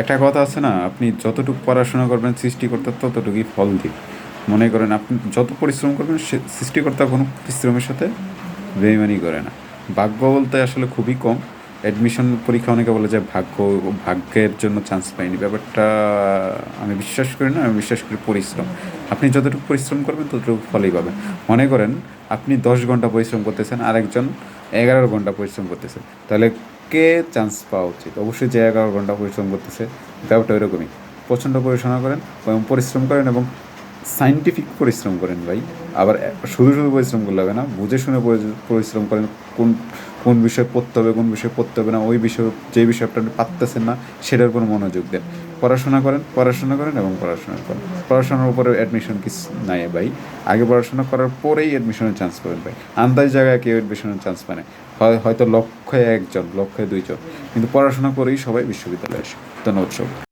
একটা কথা আছে না, আপনি যতটুকু পড়াশোনা করবেন সৃষ্টিকর্তা ততটুকুই ফল দিবে। মনে করেন আপনি যত পরিশ্রম করবেন সৃষ্টিকর্তা কোনো পরিশ্রমের সাথে বেইমানি করে না। ভাগ্য বলতে আসলে খুবই কম। অ্যাডমিশন পরীক্ষা অনেকে বলে যে ভাগ্যের জন্য চান্স পাইনি, ব্যাপারটা আমি বিশ্বাস করি না। আমি বিশ্বাস করি পরিশ্রম। আপনি যতটুকু পরিশ্রম করবেন ততটুকু ফলই পাবেন। মনে করেন আপনি 10 ঘন্টা পরিশ্রম করতেছেন, আরেকজন 11 ঘন্টা পরিশ্রম করতেছে, তাহলে কে চান্স পাওয়া উচিত? অবশ্যই যে 11 ঘন্টা পরিশ্রম করতেছে। ব্যাপারটা ওইরকমই। প্রচণ্ড পড়াশোনা করেন এবং পরিশ্রম করেন এবং সাইন্টিফিক পরিশ্রম করেন ভাই। আবার শুধু শুধু পরিশ্রম করলে হবে না, বুঝে শুনে পরিশ্রম করেন। কোন কোন বিষয় পড়তে হবে, কোন বিষয় পড়তে হবে না, ওই বিষয় যে বিষয়টা আপনি পারতেছেন না সেটার উপর মনোযোগ দেন। পড়াশোনা করেন, পড়াশোনা করেন এবং পড়াশোনা করেন। পড়াশোনার উপরে অ্যাডমিশন কিছু নাই ভাই। আগে পড়াশোনা করার পরেই অ্যাডমিশনের চান্স পাবেন ভাই। আন্দাজ জায়গায় কেউ অ্যাডমিশনের চান্স পায় না। হয়তো লক্ষে একজন, লক্ষে দুইজন, কিন্তু পড়াশোনা করেই সবাই বিশ্ববিদ্যালয়ে আসে। ধন্যবাদ সব।